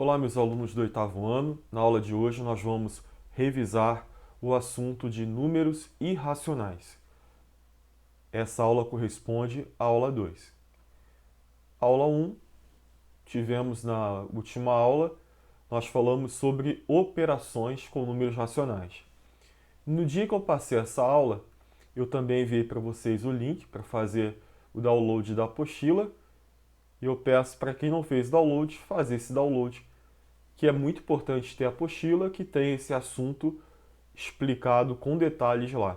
Olá, meus alunos do oitavo ano. Na aula de hoje nós vamos revisar o assunto de números irracionais. Essa aula corresponde à aula 2. Aula 1, tivemos na última aula, nós falamos sobre operações com números racionais. No dia que eu passei essa aula, eu também enviei para vocês o link para fazer o download da apostila. E eu peço para quem não fez download, fazer esse download, que é muito importante ter a apostila que tem esse assunto explicado com detalhes lá.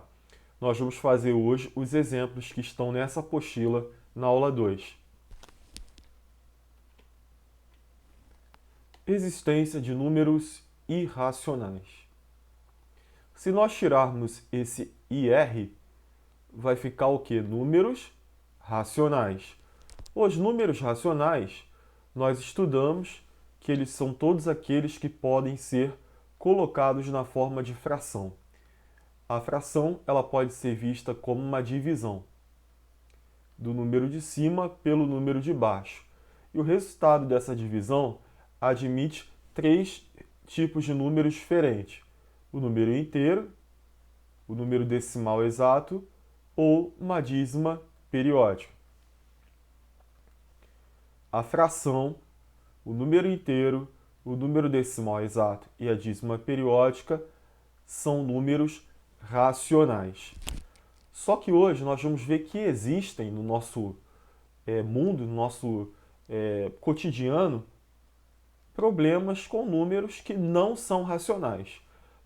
Nós vamos fazer hoje os exemplos que estão nessa apostila na aula 2. Existência de números irracionais. Se nós tirarmos esse IR, vai ficar o quê? Números racionais. Os números racionais, nós estudamos que eles são todos aqueles que podem ser colocados na forma de fração. A fração ela pode ser vista como uma divisão do número de cima pelo número de baixo. E o resultado dessa divisão admite três tipos de números diferentes: o número inteiro, o número decimal exato ou uma dízima periódica. A fração, o número inteiro, o número decimal exato e a dízima periódica são números racionais. Só que hoje nós vamos ver que existem no nosso mundo, no nosso cotidiano, problemas com números que não são racionais.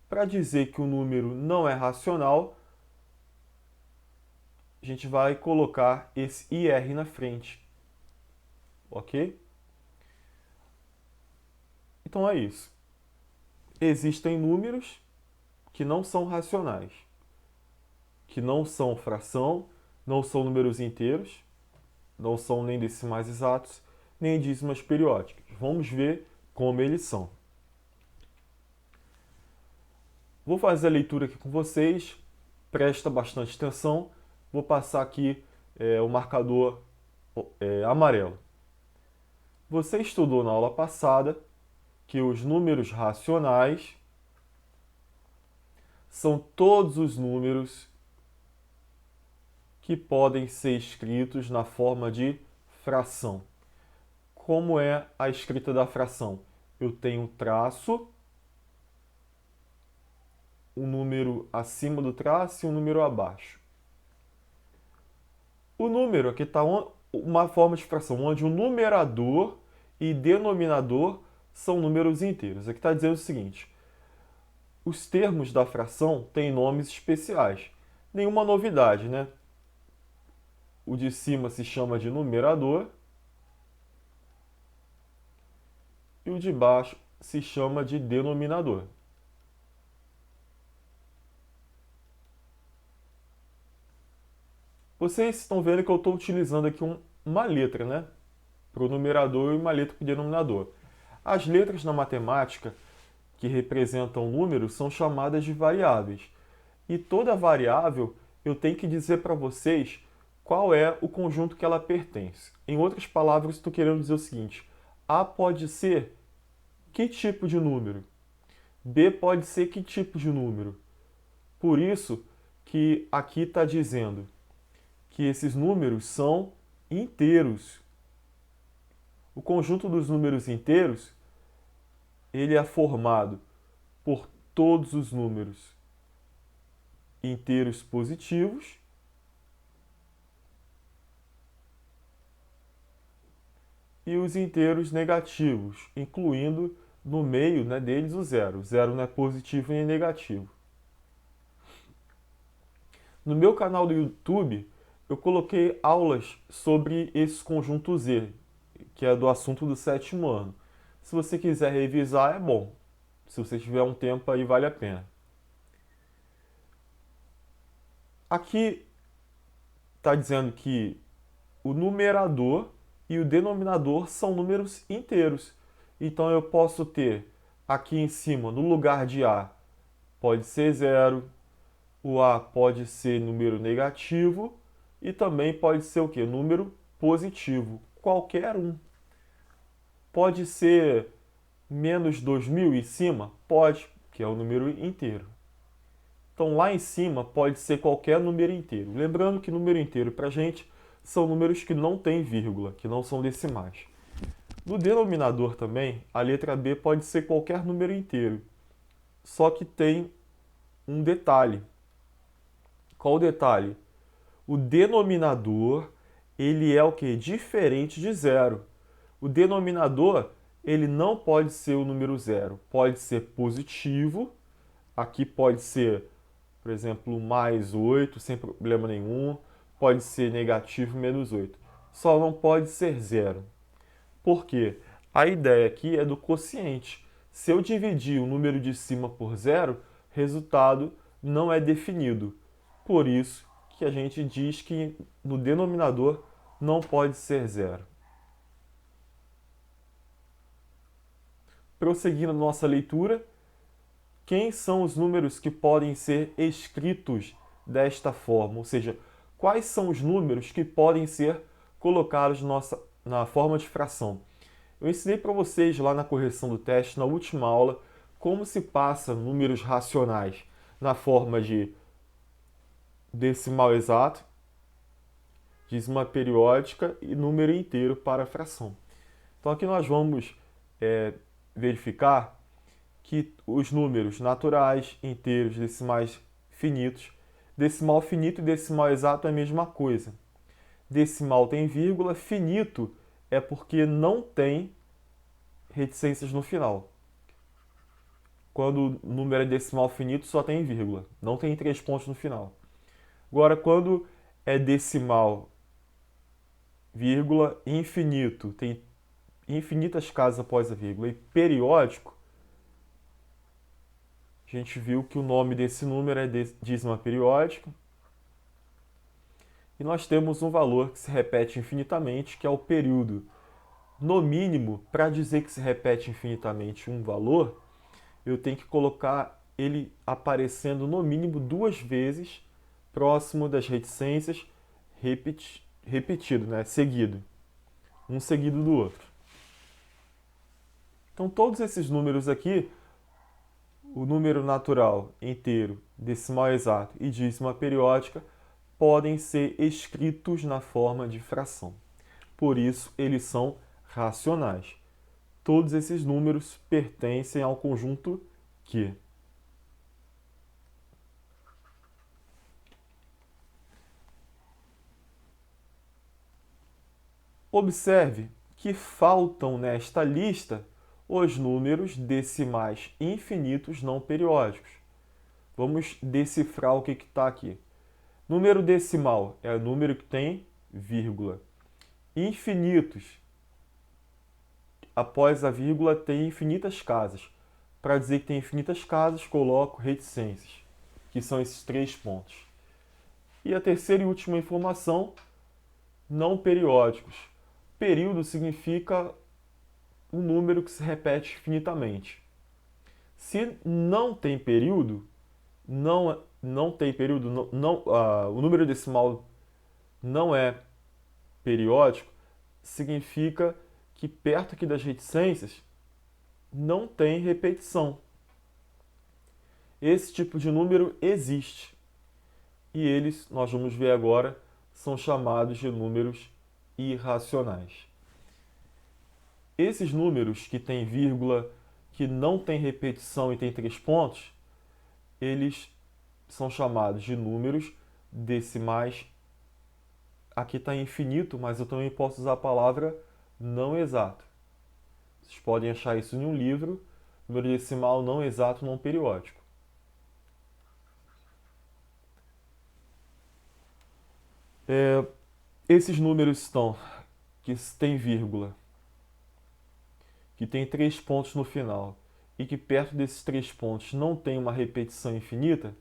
Para dizer que o número não é racional, a gente vai colocar esse IR na frente. Ok? Então é isso. Existem números que não são racionais, que não são fração, não são números inteiros, não são nem decimais exatos, nem dízimas periódicas. Vamos ver como eles são. Vou fazer a leitura aqui com vocês, presta bastante atenção. Vou passar aqui o marcador amarelo. Você estudou na aula passada que os números racionais são todos os números que podem ser escritos na forma de fração. Como é a escrita da fração? Eu tenho um traço, um número acima do traço e um número abaixo. O número aqui está uma forma de fração onde o numerador e denominador são números inteiros. Aqui está dizendo o seguinte: os termos da fração têm nomes especiais. Nenhuma novidade, né? O de cima se chama de numerador e o de baixo se chama de denominador. Vocês estão vendo que eu estou utilizando aqui uma letra, né? Para o numerador e uma letra para o denominador. As letras na matemática que representam números são chamadas de variáveis. E toda variável eu tenho que dizer para vocês qual é o conjunto que ela pertence. Em outras palavras, estou querendo dizer o seguinte: A pode ser que tipo de número? B pode ser que tipo de número? Por isso que aqui está dizendo que esses números são inteiros. O conjunto dos números inteiros, ele é formado por todos os números inteiros positivos e os inteiros negativos, incluindo no meio, né, deles o zero. O zero não é positivo nem negativo. No meu canal do YouTube, eu coloquei aulas sobre esse conjunto Z, que é do assunto do sétimo ano. Se você quiser revisar, é bom. Se você tiver um tempo aí, vale a pena. Aqui está dizendo que o numerador e o denominador são números inteiros. Então eu posso ter aqui em cima, no lugar de A, pode ser zero, o A pode ser número negativo e também pode ser o quê? Número positivo, qualquer um. Pode ser Menos 2.000 em cima? Pode, que é o número inteiro. Então, lá em cima pode ser qualquer número inteiro. Lembrando que número inteiro para a gente são números que não têm vírgula, que não são decimais. No denominador também, a letra B pode ser qualquer número inteiro. Só que tem um detalhe. Qual o detalhe? O denominador, ele é o que? Diferente de zero. O denominador, ele não pode ser o número zero. Pode ser positivo. Aqui pode ser, por exemplo, mais 8, sem problema nenhum. Pode ser negativo, menos 8. Só não pode ser zero. Por quê? A ideia aqui é do quociente. Se eu dividir o número de cima por zero, resultado não é definido. Por isso que a gente diz que no denominador não pode ser zero. Prosseguindo nossa leitura, quem são os números que podem ser escritos desta forma? Ou seja, quais são os números que podem ser colocados na forma de fração? Eu ensinei para vocês lá na correção do teste, na última aula, como se passa números racionais na forma de decimal exato, dízima periódica e número inteiro para fração. Então aqui nós vamos verificar que os números naturais, inteiros, decimais finitos, decimal finito e decimal exato é a mesma coisa. Decimal tem vírgula, finito é porque não tem reticências no final. Quando o número é decimal finito, só tem vírgula, não tem 3 pontos no final. Agora, quando é decimal, vírgula, infinito, tem infinitas casas após a vírgula, e periódico, a gente viu que o nome desse número é dízima periódica. E nós temos um valor que se repete infinitamente, que é o período. No mínimo, para dizer que se repete infinitamente um valor, eu tenho que colocar ele aparecendo no mínimo 2 vezes próximo das reticências, repetido, né? Seguido. Um seguido do outro. Então, todos esses números aqui, o número natural, inteiro, decimal exato e dízima periódica, podem ser escritos na forma de fração. Por isso, eles são racionais. Todos esses números pertencem ao conjunto Q. Observe que faltam nesta lista os números decimais infinitos não periódicos. Vamos decifrar o que está aqui. Número decimal é o número que tem vírgula. Infinitos, após a vírgula, tem infinitas casas. Para dizer que tem infinitas casas, coloco reticências, que são esses 3 pontos. E a terceira e última informação, não periódicos. Período significa um número que se repete infinitamente. Se não tem período, o número decimal não é periódico, significa que perto aqui das reticências não tem repetição. Esse tipo de número existe. E eles, nós vamos ver agora, são chamados de números irracionais. Esses números que têm vírgula, que não tem repetição e tem 3 pontos, eles são chamados de números decimais. Aqui está infinito, mas eu também posso usar a palavra não exato. Vocês podem achar isso em um livro, número decimal não exato, não periódico. Esses números estão que tem vírgula, que tem 3 pontos no final e que perto desses 3 pontos não tem uma repetição infinita,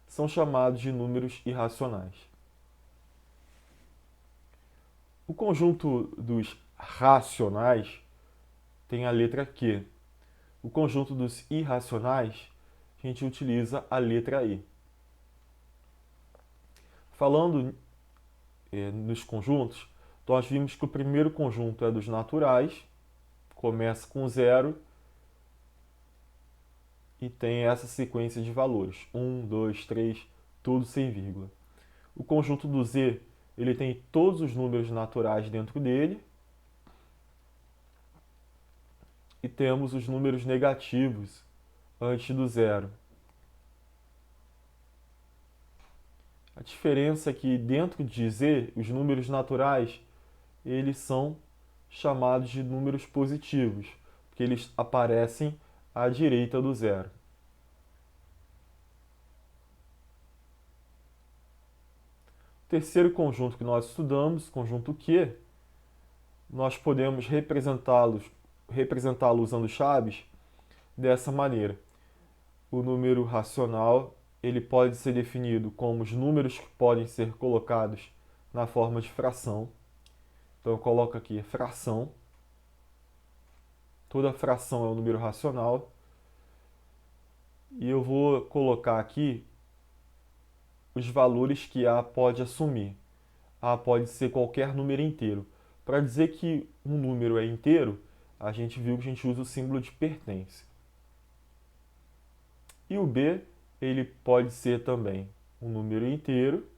são chamados de números irracionais. O conjunto dos racionais tem a letra Q. O conjunto dos irracionais, a gente utiliza a letra I. Falando nos conjuntos, nós vimos que o primeiro conjunto é dos naturais, começa com 0 e tem essa sequência de valores, 1, 2, 3, tudo sem vírgula. O conjunto do Z, ele tem todos os números naturais dentro dele, e temos os números negativos antes do zero. A diferença é que dentro de Z, os números naturais, eles são chamados de números positivos, porque eles aparecem à direita do zero. O terceiro conjunto que nós estudamos, conjunto Q, nós podemos representá-lo usando chaves dessa maneira. O número racional, ele pode ser definido como os números que podem ser colocados na forma de fração. Então eu coloco aqui fração. Toda fração é um número racional. E eu vou colocar aqui os valores que A pode assumir. A pode ser qualquer número inteiro. Para dizer que um número é inteiro, a gente viu que a gente usa o símbolo de pertence. E o B, ele pode ser também um número inteiro,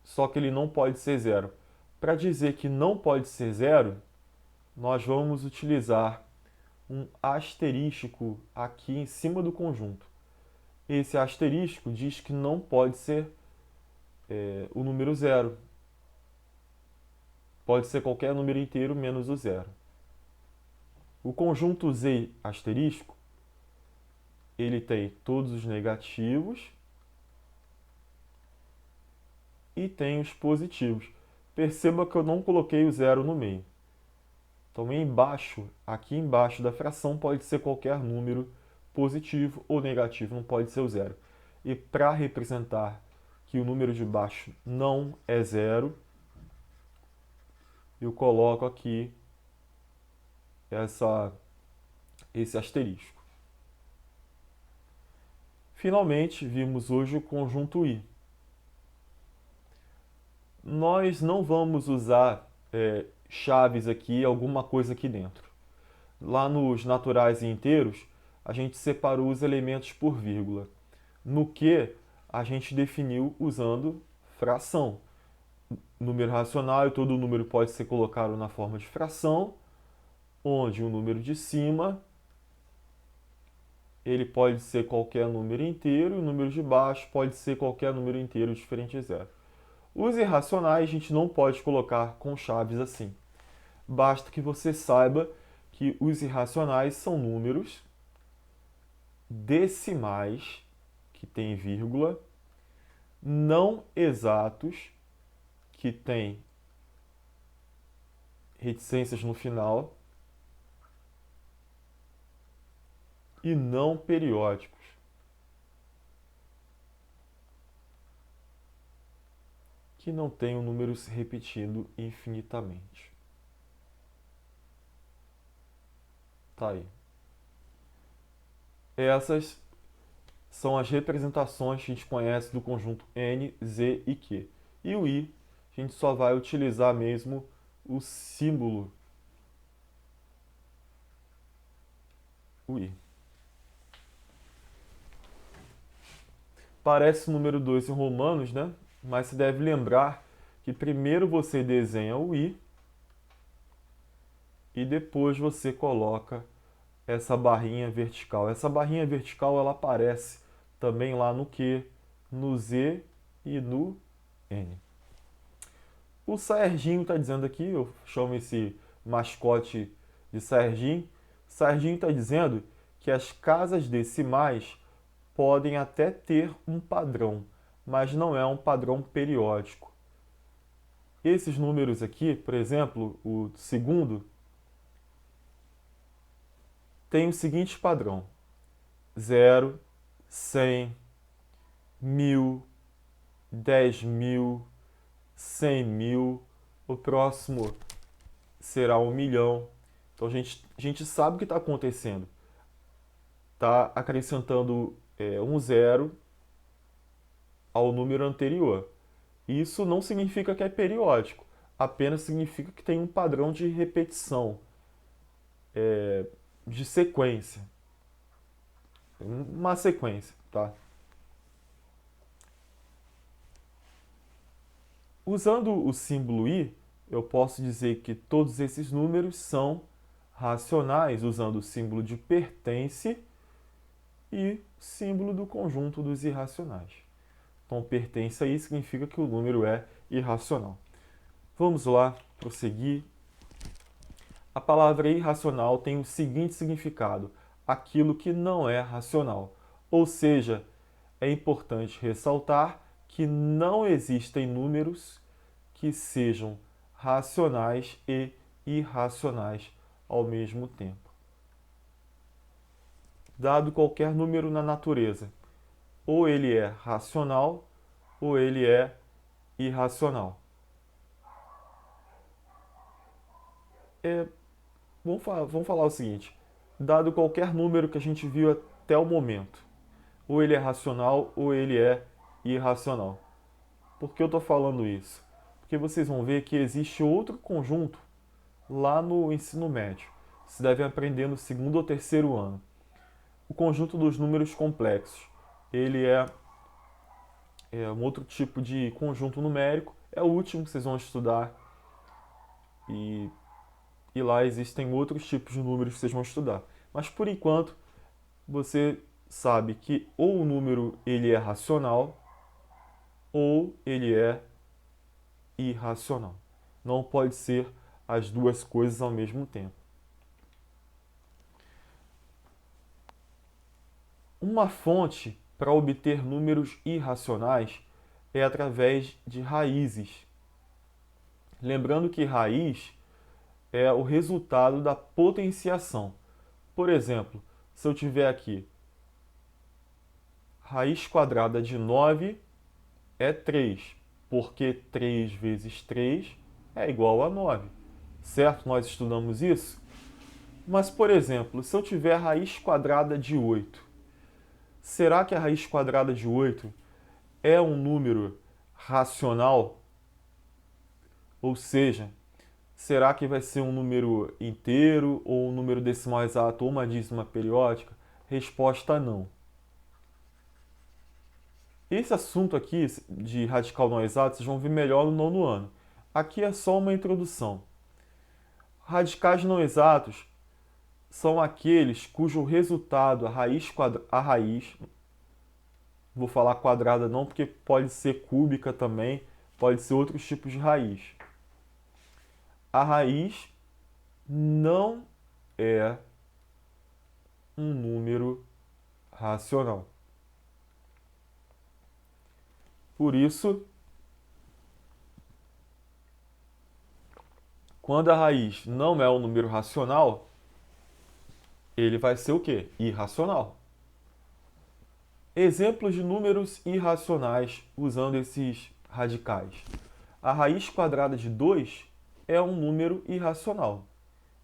só que ele não pode ser zero. Para dizer que não pode ser zero, nós vamos utilizar um asterístico aqui em cima do conjunto. Esse asterístico diz que não pode ser o número zero. Pode ser qualquer número inteiro menos o zero. O conjunto Z asterístico, ele tem todos os negativos e tem os positivos. Perceba que eu não coloquei o zero no meio. Então, aqui embaixo da fração, pode ser qualquer número positivo ou negativo, não pode ser o zero. E para representar que o número de baixo não é zero, eu coloco aqui esse asterisco. Finalmente, vimos hoje o conjunto I. Nós não vamos usar chaves aqui, alguma coisa aqui dentro. Lá nos naturais e inteiros, a gente separou os elementos por vírgula. No Q, a gente definiu usando fração. Número racional, e todo número pode ser colocado na forma de fração, onde o número de cima ele pode ser qualquer número inteiro, e o número de baixo pode ser qualquer número inteiro diferente de zero. Os irracionais a gente não pode colocar com chaves assim. Basta que você saiba que os irracionais são números decimais, que tem vírgula, não exatos, que tem reticências no final, e não periódicos. Que não tem o número se repetindo infinitamente. Tá aí. Essas são as representações que a gente conhece do conjunto N, Z e Q. E o I, a gente só vai utilizar mesmo o símbolo, o I. Parece o número 2 em romanos, né? Mas você deve lembrar que primeiro você desenha o I e depois você coloca essa barrinha vertical. Essa barrinha vertical ela aparece também lá no Q, no Z e no N. O Serginho está dizendo aqui, eu chamo esse mascote de Serginho. Serginho está dizendo que as casas decimais podem até ter um padrão, mas não é um padrão periódico. Esses números aqui, por exemplo, o segundo, tem o seguinte padrão: 0, 100, 1000, 10.000, 100.000, o próximo será 1 milhão. Então a gente sabe o que está acontecendo. Está acrescentando um zero ao número anterior. Isso não significa que é periódico, apenas significa que tem um padrão de repetição, de sequência. uma sequência, tá? Usando o símbolo i, eu posso dizer que todos esses números são racionais, usando o símbolo de pertence e símbolo do conjunto dos irracionais. Então, pertence aí significa que o número é irracional. Vamos lá, prosseguir. A palavra irracional tem o seguinte significado: aquilo que não é racional. Ou seja, é importante ressaltar que não existem números que sejam racionais e irracionais ao mesmo tempo. Dado qualquer número na natureza, ou ele é racional ou ele é irracional. Vamos falar o seguinte: dado qualquer número que a gente viu até o momento, ou ele é racional ou ele é irracional. Por que eu estou falando isso? Porque vocês vão ver que existe outro conjunto lá no ensino médio. Se deve aprender no segundo ou terceiro ano. O conjunto dos números complexos. Ele é um outro tipo de conjunto numérico. É o último que vocês vão estudar. E lá existem outros tipos de números que vocês vão estudar. Mas por enquanto, você sabe que ou o número ele é racional ou ele é irracional. Não pode ser as duas coisas ao mesmo tempo. Uma fonte para obter números irracionais é através de raízes. Lembrando que raiz é o resultado da potenciação. Por exemplo, se eu tiver aqui raiz quadrada de 9 é 3, porque 3 vezes 3 é igual a 9. Certo? Nós estudamos isso? Mas, por exemplo, se eu tiver raiz quadrada de 8, será que a raiz quadrada de 8 é um número racional? Ou seja, será que vai ser um número inteiro ou um número decimal exato ou uma dízima periódica? Resposta não. Esse assunto aqui de radical não exato vocês vão ver melhor no nono ano. Aqui é só uma introdução. Radicais não exatos são aqueles cujo resultado, a raiz, vou falar quadrada não porque pode ser cúbica também, pode ser outros tipos de raiz. A raiz não é um número racional. Por isso, quando a raiz não é um número racional, ele vai ser o quê? Irracional. Exemplos de números irracionais usando esses radicais. A raiz quadrada de 2 é um número irracional.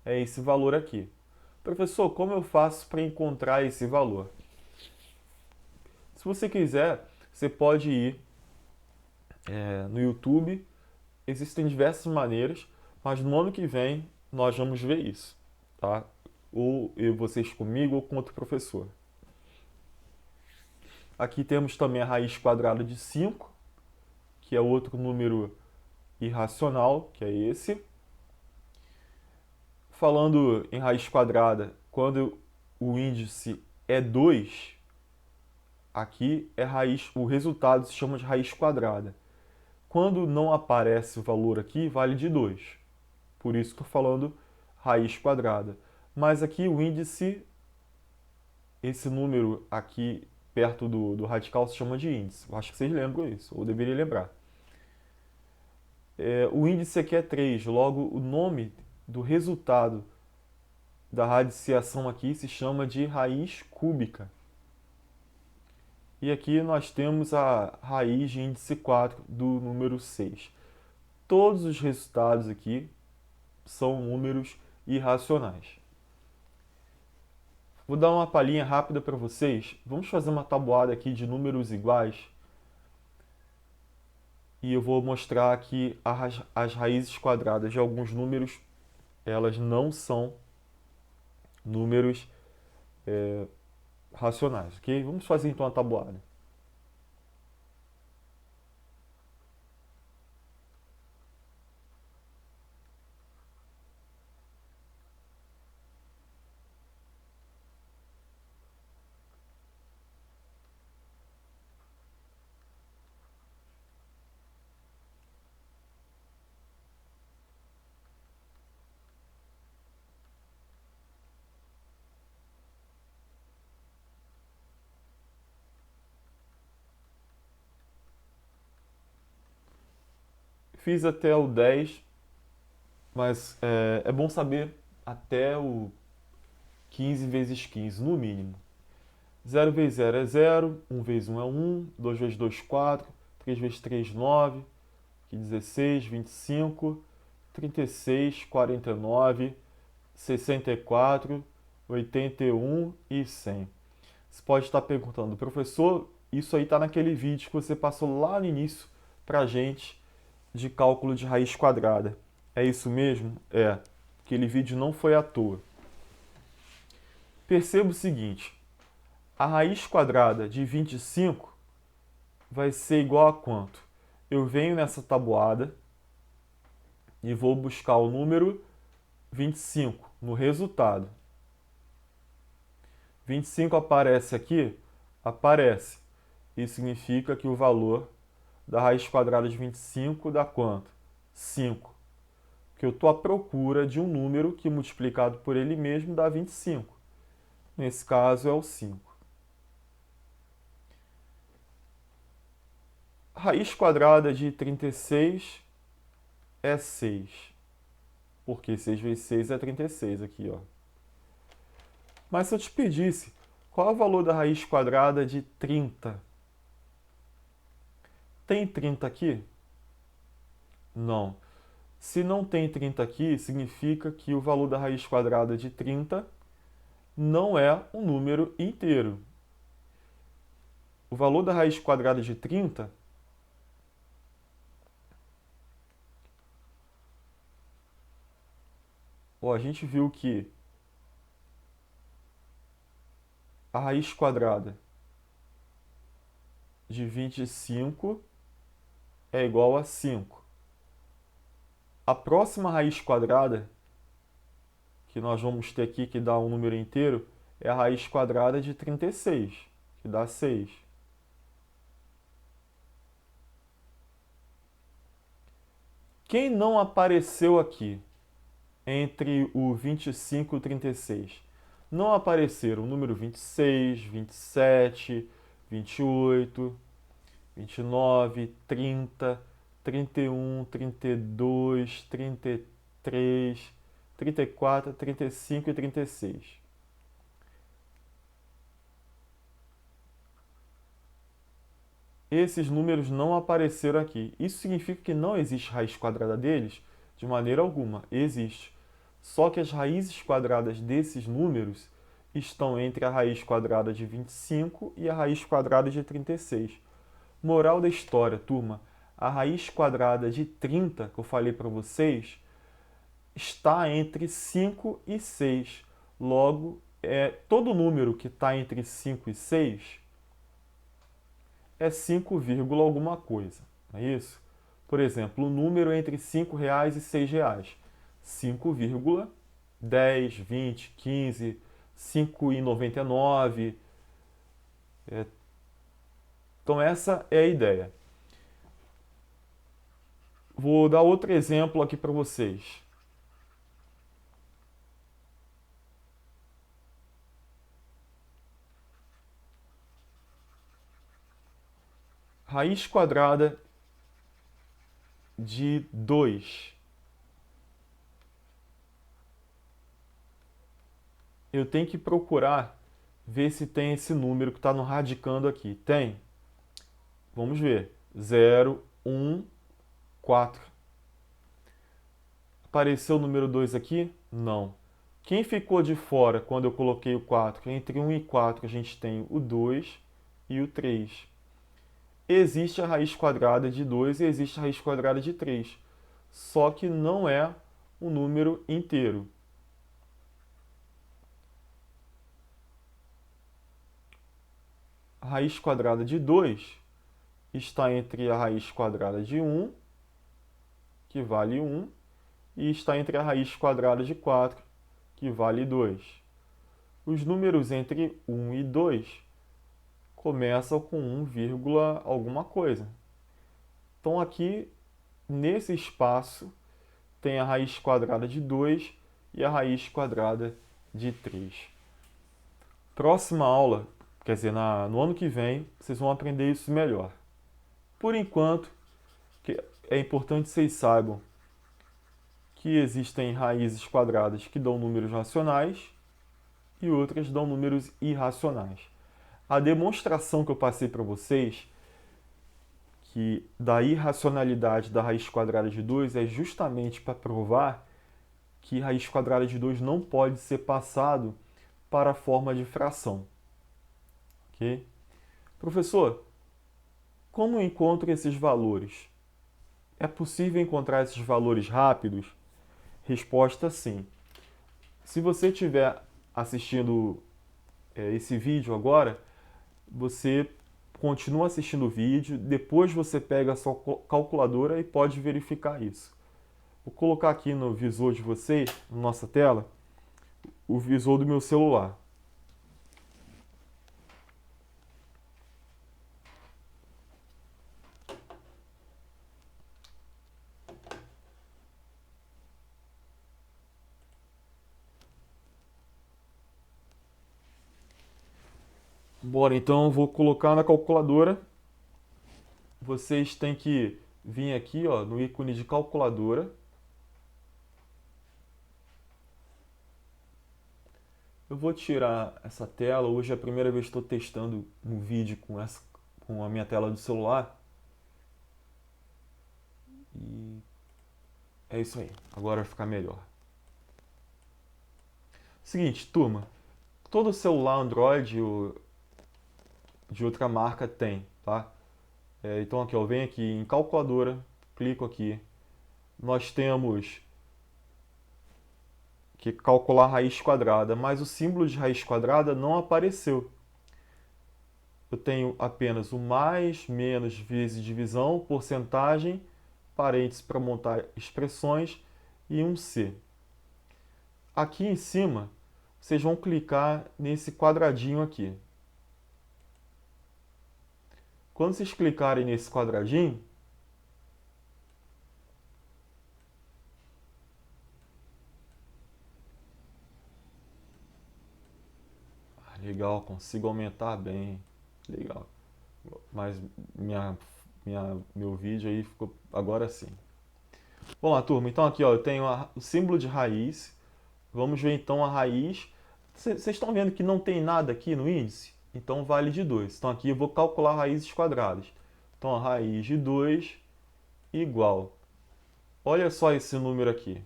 É esse valor aqui. Professor, como eu faço para encontrar esse valor? Se você quiser, você pode ir no YouTube. Existem diversas maneiras, mas no ano que vem nós vamos ver isso, tá? Ou vocês comigo ou com outro professor. Aqui temos também a raiz quadrada de 5, que é outro número irracional, que é esse. Falando em raiz quadrada, quando o índice é 2, aqui é o resultado se chama de raiz quadrada. Quando não aparece o valor aqui, vale de 2. Por isso estou falando raiz quadrada. Mas aqui o índice, esse número aqui perto do radical se chama de índice. Eu acho que vocês lembram isso, ou deveria lembrar. O índice aqui é 3, logo o nome do resultado da radiciação aqui se chama de raiz cúbica. E aqui nós temos a raiz de índice 4 do número 6. Todos os resultados aqui são números irracionais. Vou dar uma palhinha rápida para vocês. Vamos fazer uma tabuada aqui de números iguais. E eu vou mostrar aqui as raízes quadradas de alguns números. Elas não são números racionais, ok? Vamos fazer então a tabuada. Fiz até o 10, mas é bom saber até o 15 vezes 15, no mínimo. 0 vezes 0 é 0, 1 vezes 1 é 1, 2 vezes 2, 4, 3 vezes 3, 9, 16, 25, 36, 49, 64, 81 e 100. Você pode estar perguntando, professor, isso aí está naquele vídeo que você passou lá no início para a gente de cálculo de raiz quadrada. É isso mesmo? É. Aquele vídeo não foi à toa. Perceba o seguinte, a raiz quadrada de 25 vai ser igual a quanto? Eu venho nessa tabuada e vou buscar o número 25 no resultado. 25 aparece aqui? Aparece. Isso significa que o valor da raiz quadrada de 25 dá quanto? 5. Porque eu estou à procura de um número que multiplicado por ele mesmo dá 25. Nesse caso é o 5. Raiz quadrada de 36 é 6. Porque 6 vezes 6 é 36 aqui, ó. Mas se eu te pedisse, qual é o valor da raiz quadrada de 30? Tem 30 aqui? Não. Se não tem 30 aqui, significa que o valor da raiz quadrada de 30 não é um número inteiro. O valor da raiz quadrada de 30 a gente viu que a raiz quadrada de 25 é igual a 5. A próxima raiz quadrada que nós vamos ter aqui, que dá um número inteiro, é a raiz quadrada de 36, que dá 6. Quem não apareceu aqui entre o 25 e o 36? Não apareceram o número 26, 27, 28, 29, 30, 31, 32, 33, 34, 35 e 36. Esses números não apareceram aqui. Isso significa que não existe raiz quadrada deles? De maneira alguma, existe. Só que as raízes quadradas desses números estão entre a raiz quadrada de 25 e a raiz quadrada de 36. Moral da história, turma, a raiz quadrada de 30, que eu falei para vocês, está entre 5 e 6. Logo, todo número que está entre 5 e 6 é 5, alguma coisa, não é isso? Por exemplo, o número entre R$ 5 e R$ 6. 5,10, 20, 15, 5,99. Então essa é a ideia. Vou dar outro exemplo aqui para vocês. Raiz quadrada de 2. Eu tenho que procurar ver se tem esse número que está no radicando aqui. Tem? Vamos ver. 0, 1, 4. Apareceu o número 2 aqui? Não. Quem ficou de fora quando eu coloquei o 4? Entre 1 e 4 a gente tem o 2 e o 3. Existe a raiz quadrada de 2 e existe a raiz quadrada de 3. Só que não é um número inteiro. raiz quadrada de 2 está entre a raiz quadrada de 1, que vale 1, e está entre a raiz quadrada de 4, que vale 2. Os números entre 1 e 2 começam com 1, alguma coisa. Então aqui, nesse espaço, tem a raiz quadrada de 2 e a raiz quadrada de 3. Próxima aula, quer dizer, no ano que vem, vocês vão aprender isso melhor. Por enquanto, é importante que vocês saibam que existem raízes quadradas que dão números racionais e outras dão números irracionais. A demonstração que eu passei para vocês, que da irracionalidade da raiz quadrada de 2, é justamente para provar que raiz quadrada de 2 não pode ser passado para a forma de fração. Ok? Professor, como eu encontro esses valores? É possível encontrar esses valores rápidos? Resposta sim. Se você estiver assistindo esse vídeo agora, você continua assistindo o vídeo, depois você pega a sua calculadora e pode verificar isso. Vou colocar aqui no visor de vocês, na nossa tela, o visor do meu celular. Bora, então eu vou colocar na calculadora. Vocês têm que vir aqui, ó, no ícone de calculadora. Eu vou tirar essa tela. Hoje é a primeira vez que estou testando um vídeo com a minha tela do celular. E é isso aí. Agora vai ficar melhor. Seguinte, turma. Todo celular Android de outra marca tem, tá? Então aqui, eu venho aqui em calculadora, clico aqui. Nós temos que calcular a raiz quadrada, mas o símbolo de raiz quadrada não apareceu. Eu tenho apenas o mais, menos, vezes divisão, porcentagem, parênteses para montar expressões e um C. Aqui em cima, vocês vão clicar nesse quadradinho aqui. Quando vocês clicarem nesse quadradinho, legal, consigo aumentar bem, legal. Mas meu vídeo aí ficou agora sim. Vamos lá, turma. Então aqui, ó, eu tenho o símbolo de raiz. Vamos ver então a raiz. Vocês estão vendo que não tem nada aqui no índice? Então vale de 2. Então aqui eu vou calcular raízes quadradas. Então a raiz de 2 igual. Olha só esse número aqui.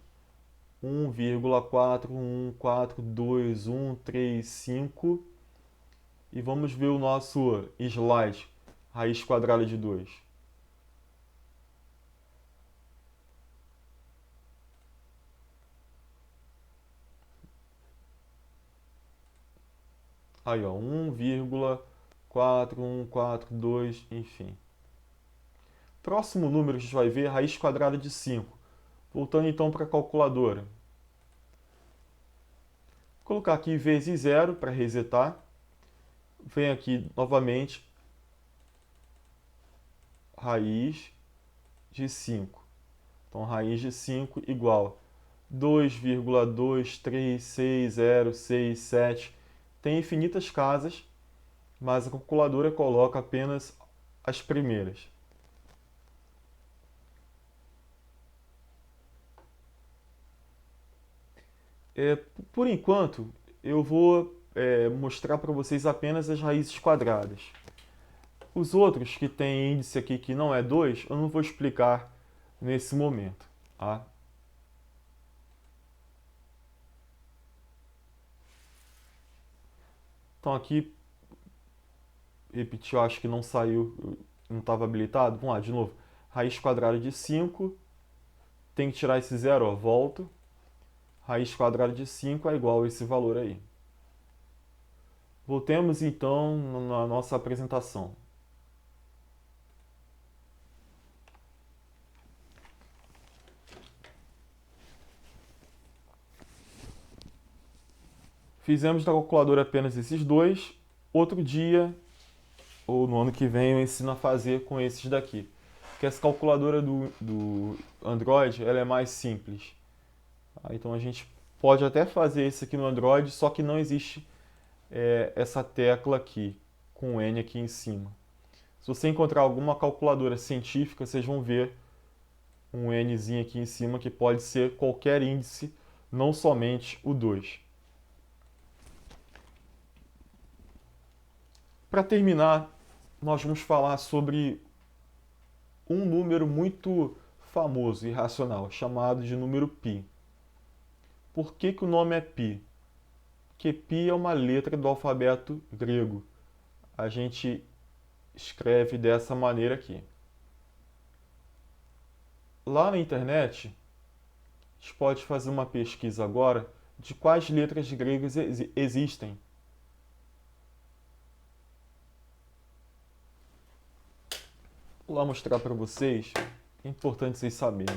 1,414213,5. E vamos ver o nosso slide, raiz quadrada de 2. Aí, ó, 1,4142, enfim. Próximo número que a gente vai ver é raiz quadrada de 5. Voltando então para a calculadora. Vou colocar aqui vezes 0 para resetar. Vem aqui novamente raiz de 5. Então, raiz de 5 igual 2,2360667. Tem infinitas casas, mas a calculadora coloca apenas as primeiras. Por enquanto, eu vou mostrar para vocês apenas as raízes quadradas. Os outros que tem índice aqui que não é 2, eu não vou explicar nesse momento. Tá? Então aqui, repetir, eu acho que não saiu, não estava habilitado. Vamos lá, de novo. Raiz quadrada de 5, tem que tirar esse zero, ó, volto. Raiz quadrada de 5 é igual a esse valor aí. Voltemos então na nossa apresentação. Fizemos da calculadora apenas esses dois. Outro dia, ou no ano que vem, eu ensino a fazer com esses daqui. Porque essa calculadora do Android ela é mais simples. Então a gente pode até fazer esse aqui no Android, só que não existe essa tecla aqui, com o N aqui em cima. Se você encontrar alguma calculadora científica, vocês vão ver um Nzinho aqui em cima, que pode ser qualquer índice, não somente o 2. Para terminar, nós vamos falar sobre um número muito famoso e racional, chamado de número π. Por que o nome é π? Porque π é uma letra do alfabeto grego. A gente escreve dessa maneira aqui. Lá na internet, a gente pode fazer uma pesquisa agora de quais letras gregas existem. Vou lá mostrar para vocês, é importante vocês saberem.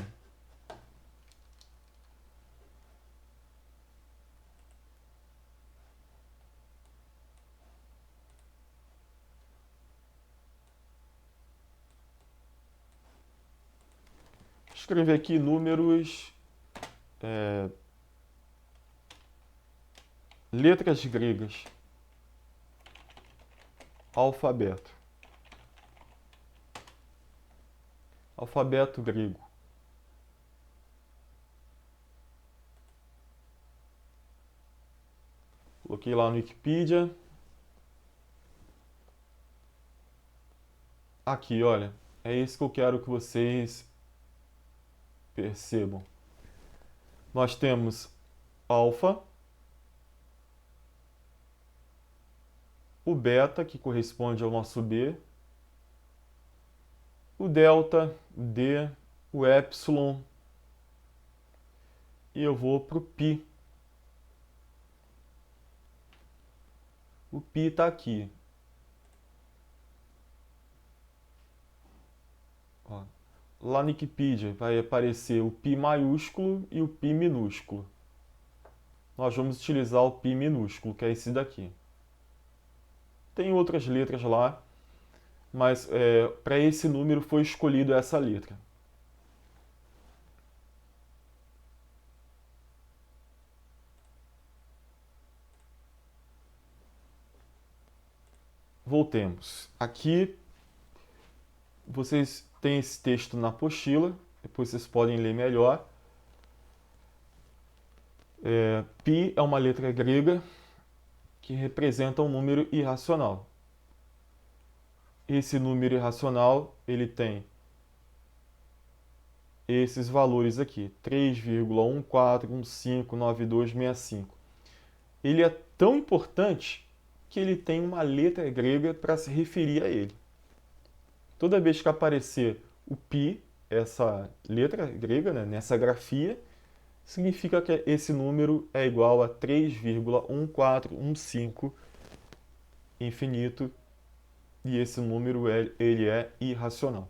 Vou escrever aqui números, letras gregas, alfabeto. Alfabeto grego. Coloquei lá no Wikipedia. Aqui, olha, é isso que eu quero que vocês percebam. Nós temos alfa, o beta, que corresponde ao nosso B, o delta, o D, o epsilon, e eu vou para o π. O π está aqui. Ó. Lá no Wikipedia vai aparecer o π maiúsculo e o π minúsculo. Nós vamos utilizar o π minúsculo, que é esse daqui. Tem outras letras lá, mas para esse número foi escolhido essa letra. Voltemos. Aqui vocês têm esse texto na apostila, depois vocês podem ler melhor. Π é uma letra grega que representa um número irracional. Esse número irracional ele tem esses valores aqui, 3,14159265. Ele é tão importante que ele tem uma letra grega para se referir a ele. Toda vez que aparecer o π, essa letra grega, né, nessa grafia, significa que esse número é igual a 3,1415 infinito, e esse número ele é irracional.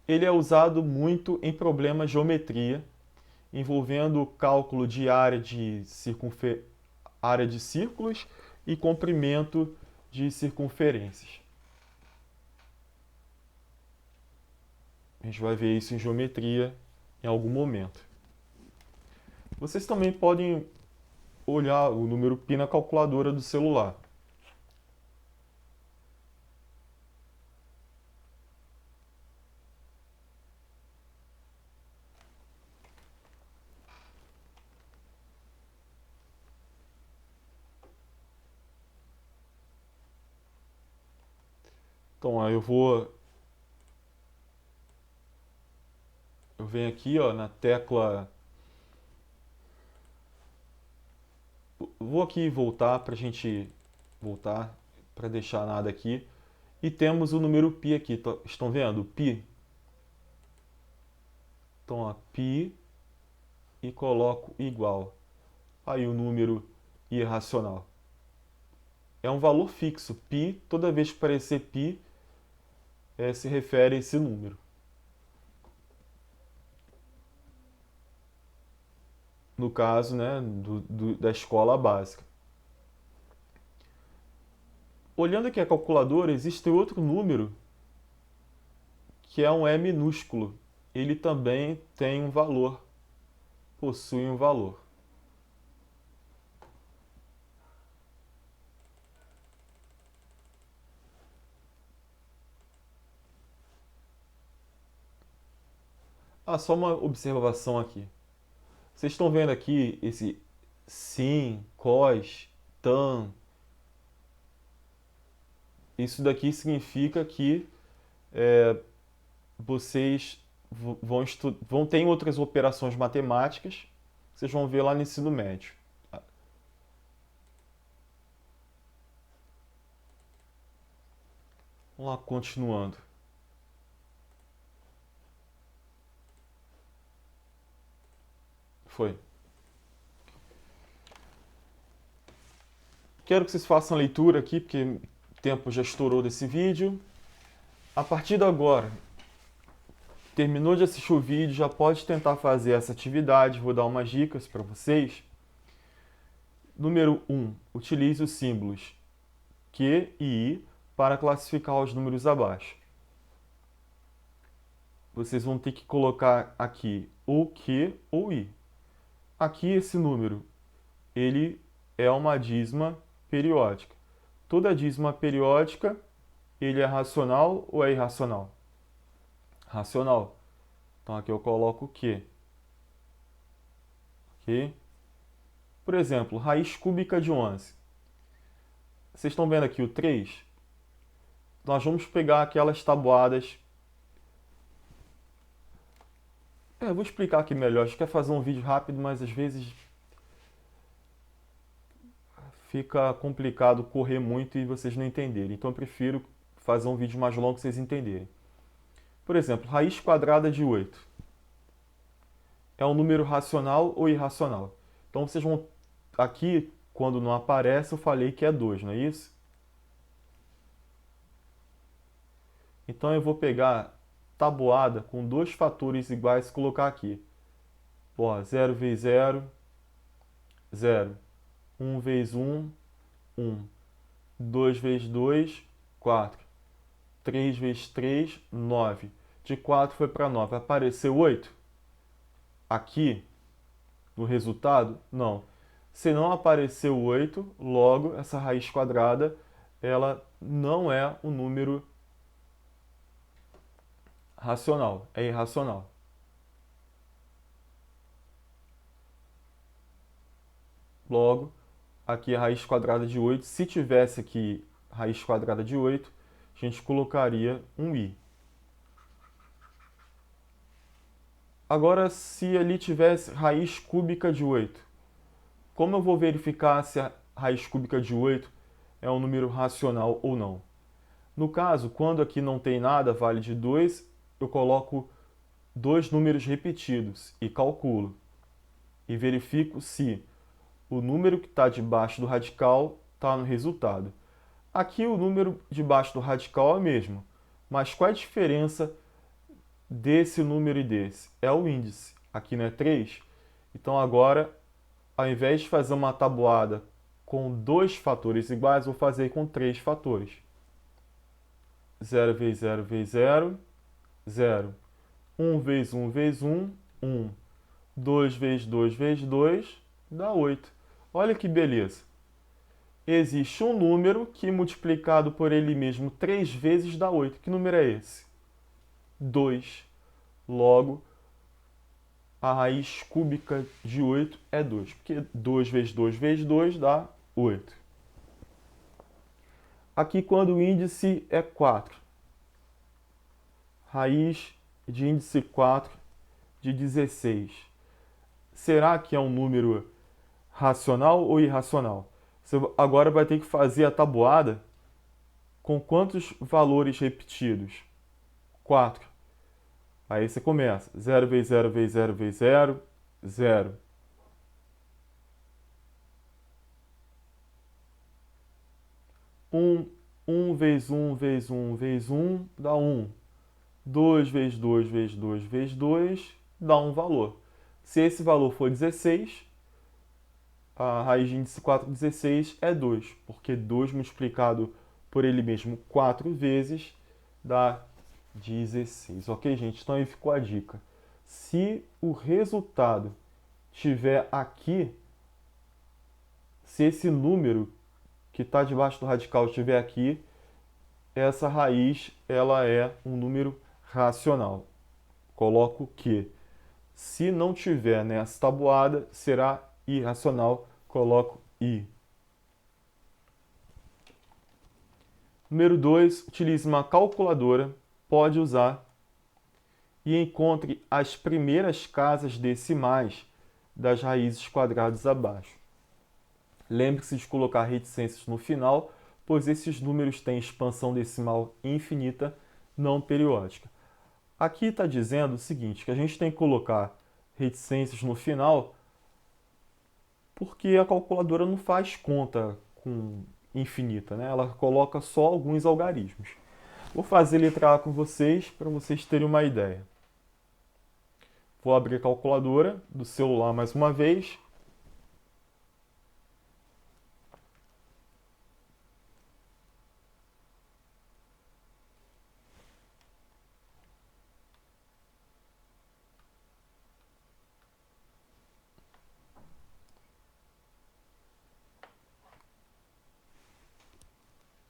Ele é usado muito em problemas de geometria, envolvendo o cálculo de área de círculos e comprimento de circunferências. A gente vai ver isso em geometria em algum momento. Vocês também podem olhar o número π na calculadora do celular. Então, aí eu venho aqui, ó, na tecla. Vou aqui voltar para a gente voltar para deixar nada aqui. E temos o número π aqui, estão vendo? Π. Então, ó, π e coloco igual. Aí o número irracional? É um valor fixo. Π, toda vez que aparecer π, se refere a esse número. No caso, né, da escola básica. Olhando aqui a calculadora, existe outro número que é um E minúsculo. Ele também tem um valor, possui um valor. Só uma observação aqui. Vocês estão vendo aqui esse sin, cos, tan. Isso daqui significa que vocês vão ter outras operações matemáticas, vocês vão ver lá no ensino médio. Vamos lá, continuando. Foi. Quero que vocês façam a leitura aqui, porque o tempo já estourou desse vídeo. A partir de agora, terminou de assistir o vídeo, já pode tentar fazer essa atividade. Vou dar umas dicas para vocês. Número 1. Utilize os símbolos Q e I para classificar os números abaixo. Vocês vão ter que colocar aqui ou Q ou I. Aqui esse número, ele é uma dízima periódica. Toda dízima periódica, ele é racional ou é irracional? Racional. Então aqui eu coloco o Q. Ok? Por exemplo, raiz cúbica de 11. Vocês estão vendo aqui o 3? Nós vamos pegar aquelas tabuadas. Eu vou explicar aqui melhor. A gente quer fazer um vídeo rápido, mas às vezes fica complicado correr muito e vocês não entenderem. Então eu prefiro fazer um vídeo mais longo para vocês entenderem. Por exemplo, raiz quadrada de 8. É um número racional ou irracional? Então vocês vão... Aqui, quando não aparece, eu falei que é 2, não é isso? Então eu vou pegar tabuada com dois fatores iguais e colocar aqui. 0 vezes 0, 0. 1 vezes 1, 1. 2 vezes 2, 4. 3 vezes 3, 9. De 4 foi para 9. Apareceu 8? Aqui, no resultado? Não. Se não apareceu 8, logo essa raiz quadrada, ela não é um número racional, é irracional. Logo, aqui a raiz quadrada de 8, se tivesse aqui raiz quadrada de 8, a gente colocaria um i. Agora, se ali tivesse raiz cúbica de 8, como eu vou verificar se a raiz cúbica de 8 é um número racional ou não? No caso, quando aqui não tem nada, vale de 2, eu coloco dois números repetidos e calculo. E verifico se o número que está debaixo do radical está no resultado. Aqui o número debaixo do radical é o mesmo, mas qual é a diferença desse número e desse? É o índice. Aqui não é 3? Então agora, ao invés de fazer uma tabuada com dois fatores iguais, vou fazer com três fatores. 0 vezes 0 vezes 0, 0. 1 vezes 1 vezes 1, 1. 2 vezes 2 vezes 2, dá 8. Olha que beleza. Existe um número que multiplicado por ele mesmo 3 vezes dá 8. Que número é esse? 2. Logo, a raiz cúbica de 8 é 2. Porque 2 vezes 2 vezes 2 dá 8. Aqui quando o índice é 4. Raiz de índice 4 de 16. Será que é um número racional ou irracional? Você agora vai ter que fazer a tabuada com quantos valores repetidos? 4. Aí você começa. 0 vezes 0 vezes 0 vezes 0, 0. 1 vezes 1 vezes 1 vezes 1 dá 1. 2 vezes 2 vezes 2 vezes 2 dá um valor. Se esse valor for 16, a raiz de índice 4, 16 é 2, porque 2 multiplicado por ele mesmo 4 vezes dá 16. Ok, gente? Então aí ficou a dica. Se o resultado estiver aqui, se esse número que está debaixo do radical estiver aqui, essa raiz ela é um número racional. Coloco que. Se não tiver nessa tabuada, será irracional. Coloco I. Número 2, utilize uma calculadora, pode usar, e encontre as primeiras casas decimais das raízes quadradas abaixo. Lembre-se de colocar reticências no final, pois esses números têm expansão decimal infinita, não periódica. Aqui está dizendo o seguinte, que a gente tem que colocar reticências no final, porque a calculadora não faz conta com infinita, né? Ela coloca só alguns algarismos. Vou fazer letra A com vocês, para vocês terem uma ideia. Vou abrir a calculadora do celular mais uma vez.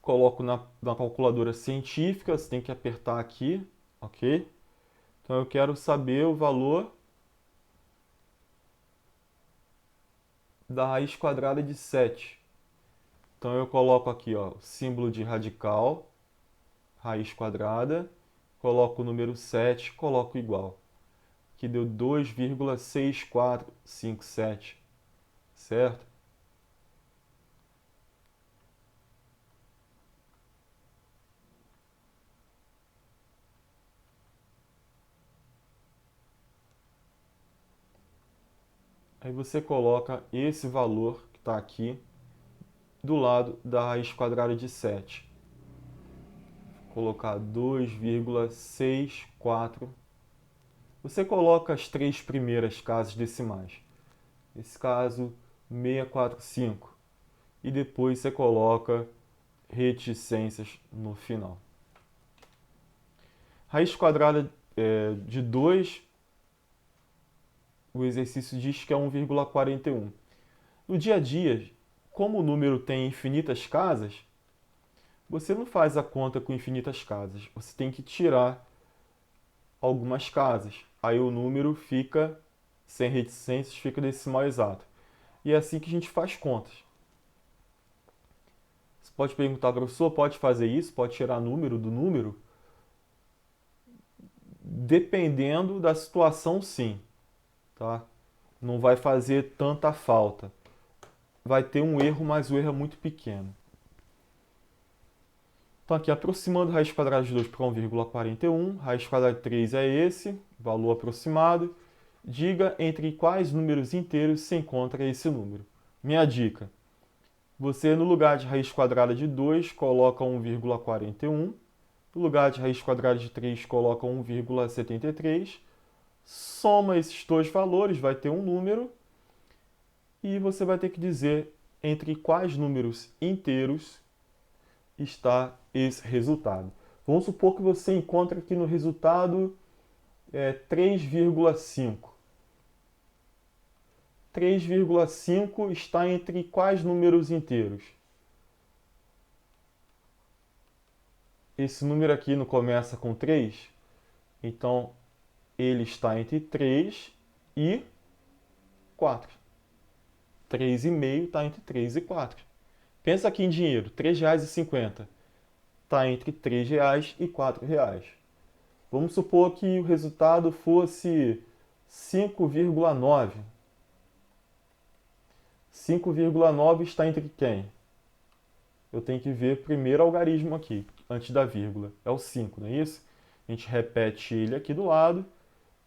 Coloco na calculadora científica, você tem que apertar aqui, ok? Então eu quero saber o valor da raiz quadrada de 7. Então eu coloco aqui, ó, o símbolo de radical, raiz quadrada, coloco o número 7, coloco igual, que deu 2,6457, certo? Aí você coloca esse valor que está aqui do lado da raiz quadrada de 7. Vou colocar 2,64. Você coloca as três primeiras casas decimais. Nesse caso, 645. E depois você coloca reticências no final. Raiz quadrada de 2, o exercício diz que é 1,41. No dia a dia, como o número tem infinitas casas, você não faz a conta com infinitas casas. Você tem que tirar algumas casas. Aí o número fica sem reticências, fica decimal exato. E é assim que a gente faz contas. Você pode perguntar, professor, pode fazer isso? Pode tirar número do número? Dependendo da situação, sim. Tá? Não vai fazer tanta falta. Vai ter um erro, mas o erro é muito pequeno. Então aqui, aproximando raiz quadrada de 2 para 1,41, raiz quadrada de 3 é esse, valor aproximado. Diga entre quais números inteiros se encontra esse número. Minha dica, você no lugar de raiz quadrada de 2 coloca 1,41, no lugar de raiz quadrada de 3 coloca 1,73, soma esses dois valores, vai ter um número, e você vai ter que dizer entre quais números inteiros está esse resultado. Vamos supor que você encontra aqui no resultado 3,5. 3,5 está entre quais números inteiros? Esse número aqui não começa com 3? Então, ele está entre 3 e 4. 3,5 está entre 3 e 4. Pensa aqui em dinheiro, R$ 3,50. Está entre R$ 3 e R$ 4. Vamos supor que o resultado fosse 5,9. 5,9 está entre quem? Eu tenho que ver primeiro o algarismo aqui, antes da vírgula. É o 5, não é isso? A gente repete ele aqui do lado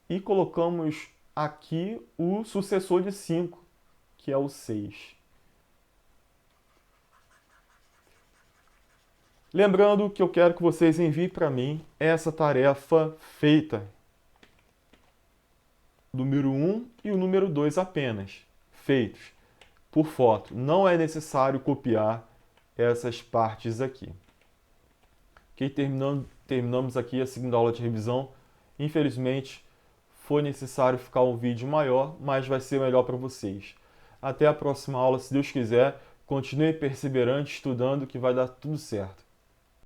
e colocamos aqui o sucessor de 5, que é o 6. Lembrando que eu quero que vocês enviem para mim essa tarefa feita, número 1 e o número 2 apenas, feitos por foto. Não é necessário copiar essas partes aqui. Ok? Terminamos aqui a segunda aula de revisão. Infelizmente, foi necessário ficar um vídeo maior, mas vai ser melhor para vocês. Até a próxima aula, se Deus quiser. Continue perseverante, estudando, que vai dar tudo certo.